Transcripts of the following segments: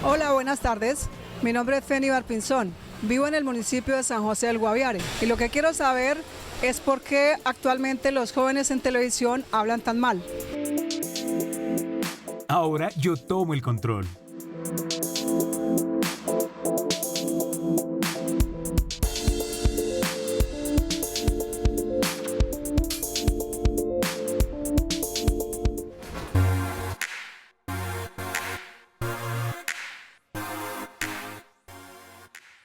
Hola, buenas tardes. Mi nombre es Fenibar Pinzón. Vivo en el municipio de San José del Guaviare y lo que quiero saber es por qué actualmente los jóvenes en televisión hablan tan mal. Ahora yo tomo el control.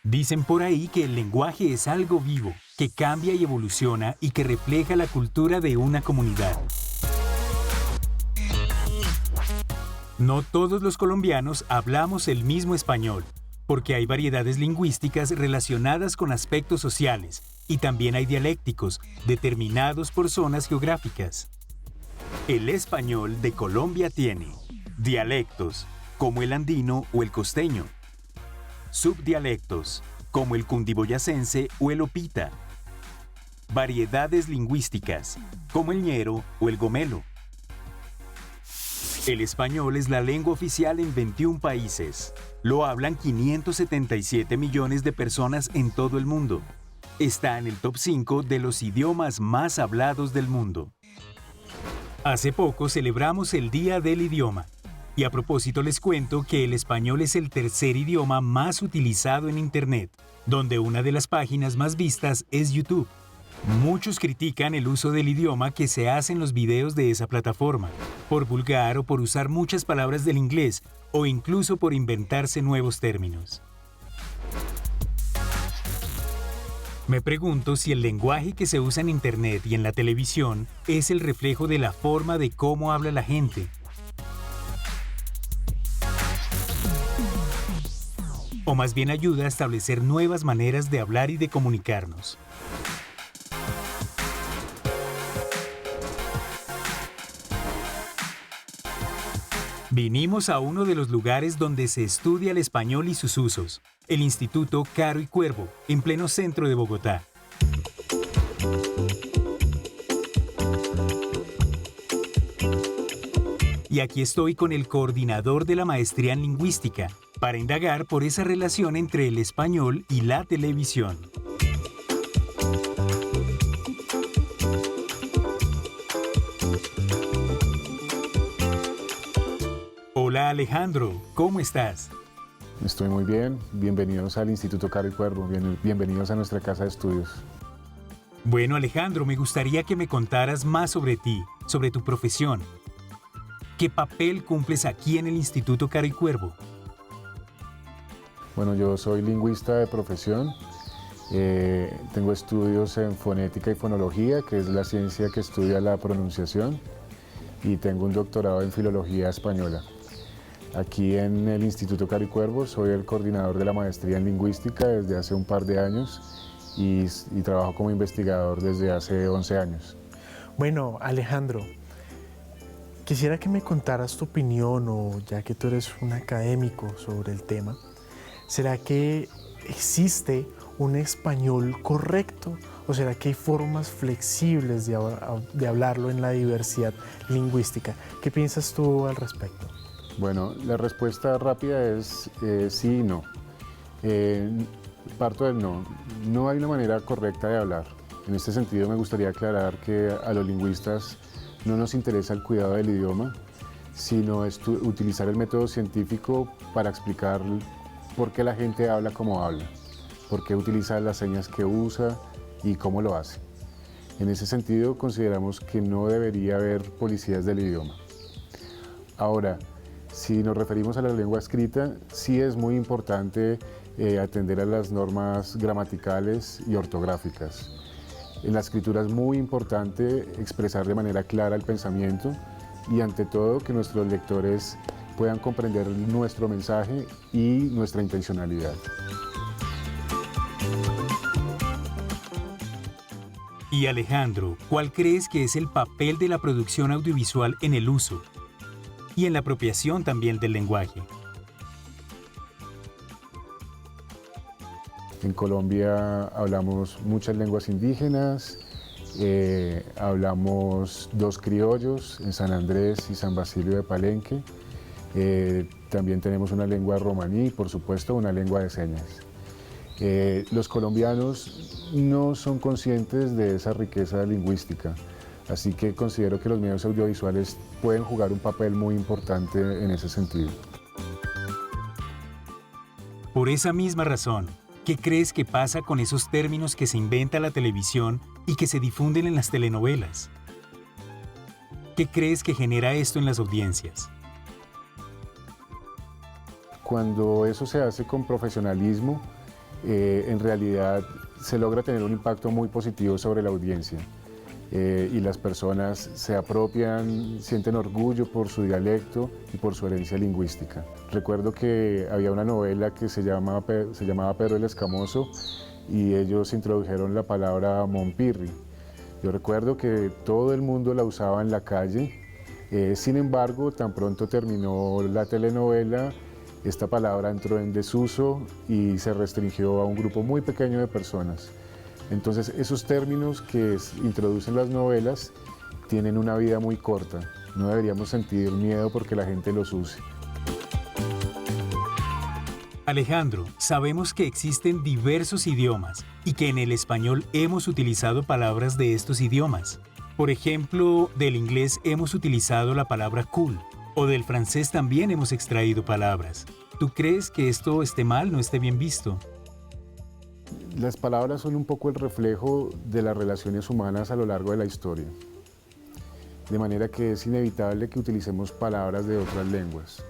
Dicen por ahí que el lenguaje es algo vivo, que cambia y evoluciona y que refleja la cultura de una comunidad. No todos los colombianos hablamos el mismo español, porque hay variedades lingüísticas relacionadas con aspectos sociales y también hay dialécticos, determinados por zonas geográficas. El español de Colombia tiene dialectos, como el andino o el costeño, subdialectos, como el cundiboyacense o el opita, variedades lingüísticas, como el ñero o el gomelo. El español es la lengua oficial en 21 países. Lo hablan 577 millones de personas en todo el mundo. Está en el top 5 de los idiomas más hablados del mundo. Hace poco celebramos el Día del Idioma. Y a propósito les cuento que el español es el tercer idioma más utilizado en Internet, donde una de las páginas más vistas es YouTube. Muchos critican el uso del idioma que se hace en los videos de esa plataforma, por vulgar o por usar muchas palabras del inglés, o incluso por inventarse nuevos términos. Me pregunto si el lenguaje que se usa en Internet y en la televisión es el reflejo de la forma de cómo habla la gente. O más bien ayuda a establecer nuevas maneras de hablar y de comunicarnos. Vinimos a uno de los lugares donde se estudia el español y sus usos, el Instituto Caro y Cuervo, en pleno centro de Bogotá. Y aquí estoy con el coordinador de la maestría en lingüística, para indagar por esa relación entre el español y la televisión. Hola Alejandro, ¿cómo estás? Estoy muy bien, bienvenidos al Instituto Caro y Cuervo, bienvenidos a nuestra casa de estudios. Bueno Alejandro, me gustaría que me contaras más sobre ti, sobre tu profesión. ¿Qué papel cumples aquí en el Instituto Caro y Cuervo? Bueno, yo soy lingüista de profesión, tengo estudios en fonética y fonología, que es la ciencia que estudia la pronunciación, y tengo un doctorado en filología española. Aquí en el Instituto Caro y Cuervo soy el coordinador de la maestría en lingüística desde hace un par de años y trabajo como investigador desde hace 11 años. Bueno, Alejandro, quisiera que me contaras tu opinión, o ya que tú eres un académico sobre el tema, ¿será que existe un español correcto o será que hay formas flexibles de hablarlo en la diversidad lingüística? ¿Qué piensas tú al respecto? Bueno, la respuesta rápida es sí y no. Parto del no. No hay una manera correcta de hablar. En este sentido me gustaría aclarar que a los lingüistas no nos interesa el cuidado del idioma, sino utilizar el método científico para explicar por qué la gente habla como habla, por qué utiliza las señas que usa y cómo lo hace. En ese sentido, consideramos que no debería haber policías del idioma. Ahora, si nos referimos a la lengua escrita, sí es muy importante atender a las normas gramaticales y ortográficas. En la escritura es muy importante expresar de manera clara el pensamiento y, ante todo, que nuestros lectores puedan comprender nuestro mensaje y nuestra intencionalidad. Y Alejandro, ¿cuál crees que es el papel de la producción audiovisual en el uso y en la apropiación también del lenguaje? En Colombia hablamos muchas lenguas indígenas, hablamos dos criollos en San Andrés y San Basilio de Palenque. También tenemos una lengua romaní, por supuesto, una lengua de señas. Los colombianos no son conscientes de esa riqueza lingüística, así que considero que los medios audiovisuales pueden jugar un papel muy importante en ese sentido. Por esa misma razón, ¿qué crees que pasa con esos términos que se inventa la televisión y que se difunden en las telenovelas? ¿Qué crees que genera esto en las audiencias? Cuando eso se hace con profesionalismo, en realidad se logra tener un impacto muy positivo sobre la audiencia y las personas se apropian, sienten orgullo por su dialecto y por su herencia lingüística. Recuerdo que había una novela que se llamaba Pedro el Escamoso y ellos introdujeron la palabra monpirri. Yo recuerdo que todo el mundo la usaba en la calle, sin embargo, tan pronto terminó la telenovela, esta palabra entró en desuso y se restringió a un grupo muy pequeño de personas. Entonces, esos términos que introducen las novelas tienen una vida muy corta. No deberíamos sentir miedo porque la gente los use. Alejandro, sabemos que existen diversos idiomas y que en el español hemos utilizado palabras de estos idiomas. Por ejemplo, del inglés hemos utilizado la palabra cool. O del francés también hemos extraído palabras. ¿Tú crees que esto esté mal, no esté bien visto? Las palabras son un poco el reflejo de las relaciones humanas a lo largo de la historia. De manera que es inevitable que utilicemos palabras de otras lenguas.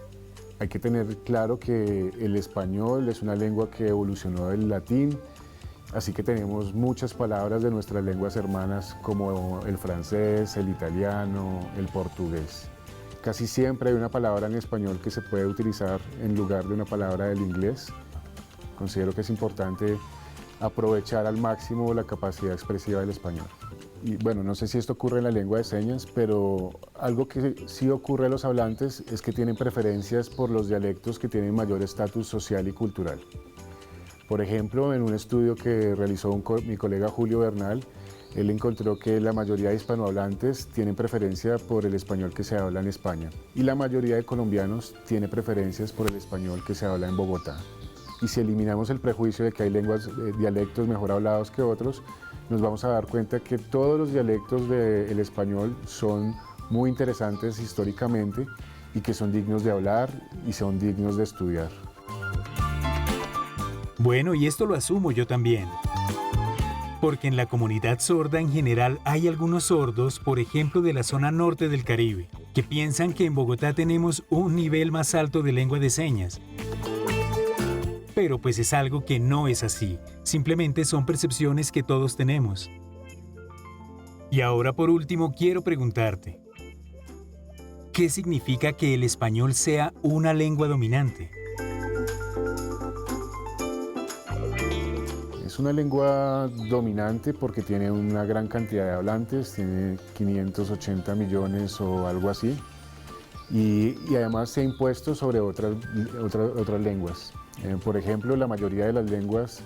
Hay que tener claro que el español es una lengua que evolucionó del latín, así que tenemos muchas palabras de nuestras lenguas hermanas como el francés, el italiano, el portugués. Casi siempre hay una palabra en español que se puede utilizar en lugar de una palabra del inglés. Considero que es importante aprovechar al máximo la capacidad expresiva del español. Y bueno, no sé si esto ocurre en la lengua de señas, pero algo que sí ocurre a los hablantes es que tienen preferencias por los dialectos que tienen mayor estatus social y cultural. Por ejemplo, en un estudio que realizó mi colega Julio Bernal, él encontró que la mayoría de hispanohablantes tienen preferencia por el español que se habla en España y la mayoría de colombianos tiene preferencias por el español que se habla en Bogotá. Y si eliminamos el prejuicio de que hay dialectos mejor hablados que otros, nos vamos a dar cuenta que todos los dialectos del español son muy interesantes históricamente y que son dignos de hablar y son dignos de estudiar. Bueno, y esto lo asumo yo también. Porque en la comunidad sorda en general hay algunos sordos, por ejemplo de la zona norte del Caribe, que piensan que en Bogotá tenemos un nivel más alto de lengua de señas. Pero pues es algo que no es así, simplemente son percepciones que todos tenemos. Y ahora por último quiero preguntarte, ¿qué significa que el español sea una lengua dominante? Es una lengua dominante porque tiene una gran cantidad de hablantes, tiene 580 millones o algo así, y además se ha impuesto sobre otras lenguas. Por ejemplo, la mayoría de las lenguas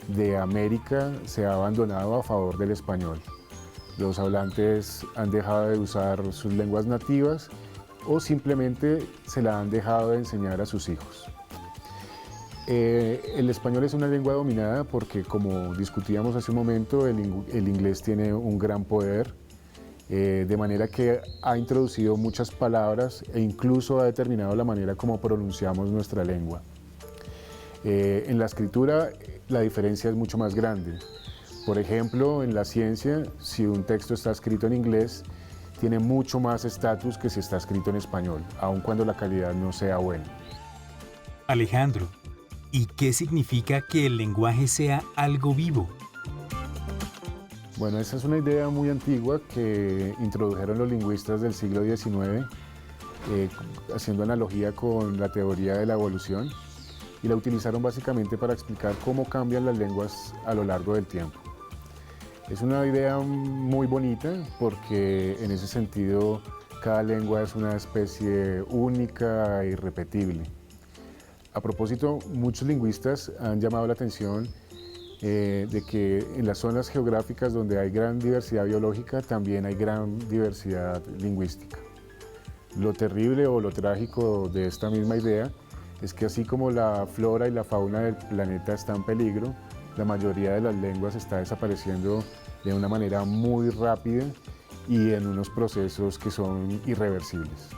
de América se ha abandonado a favor del español. Los hablantes han dejado de usar sus lenguas nativas o simplemente se la han dejado de enseñar a sus hijos. El español es una lengua dominada porque, como discutíamos hace un momento, el inglés tiene un gran poder, de manera que ha introducido muchas palabras e incluso ha determinado la manera como pronunciamos nuestra lengua. En la escritura la diferencia es mucho más grande. Por ejemplo, en la ciencia, si un texto está escrito en inglés, tiene mucho más estatus que si está escrito en español, aun cuando la calidad no sea buena. Alejandro, ¿y qué significa que el lenguaje sea algo vivo? Bueno, esa es una idea muy antigua que introdujeron los lingüistas del siglo XIX, haciendo analogía con la teoría de la evolución, y la utilizaron básicamente para explicar cómo cambian las lenguas a lo largo del tiempo. Es una idea muy bonita porque en ese sentido cada lengua es una especie única e irrepetible. A propósito, muchos lingüistas han llamado la atención de que en las zonas geográficas donde hay gran diversidad biológica también hay gran diversidad lingüística. Lo terrible o lo trágico de esta misma idea es que así como la flora y la fauna del planeta está en peligro, la mayoría de las lenguas está desapareciendo de una manera muy rápida y en unos procesos que son irreversibles.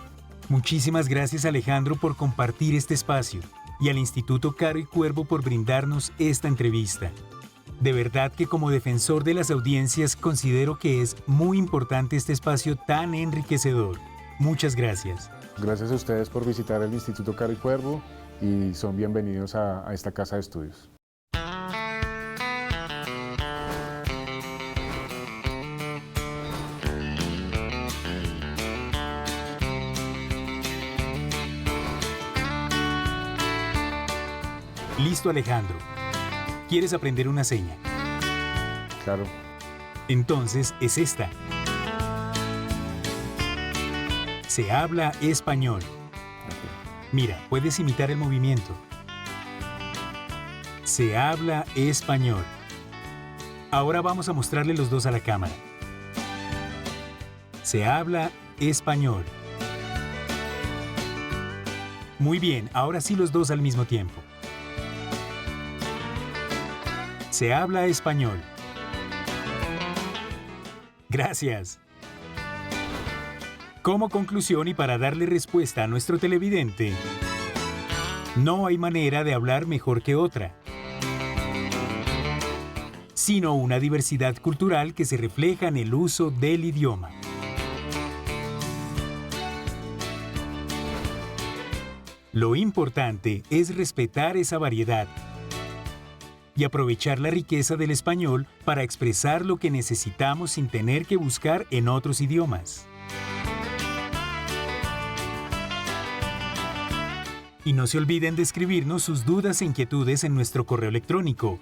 Muchísimas gracias, Alejandro, por compartir este espacio y al Instituto Caro y Cuervo por brindarnos esta entrevista. De verdad que como defensor de las audiencias considero que es muy importante este espacio tan enriquecedor. Muchas gracias. Gracias a ustedes por visitar el Instituto Caro y Cuervo y son bienvenidos a esta casa de estudios. Listo, Alejandro. ¿Quieres aprender una seña? Claro. Entonces es esta. Se habla español. Mira, puedes imitar el movimiento. Se habla español. Ahora vamos a mostrarle los dos a la cámara. Se habla español. Muy bien, ahora sí los dos al mismo tiempo. Se habla español. Gracias. Como conclusión y para darle respuesta a nuestro televidente, no hay manera de hablar mejor que otra, sino una diversidad cultural que se refleja en el uso del idioma. Lo importante es respetar esa variedad y aprovechar la riqueza del español para expresar lo que necesitamos sin tener que buscar en otros idiomas. Y no se olviden de escribirnos sus dudas e inquietudes en nuestro correo electrónico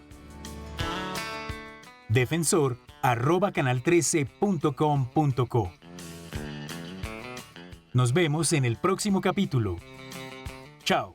defensor@canal13.com.co. Nos vemos en el próximo capítulo. Chao.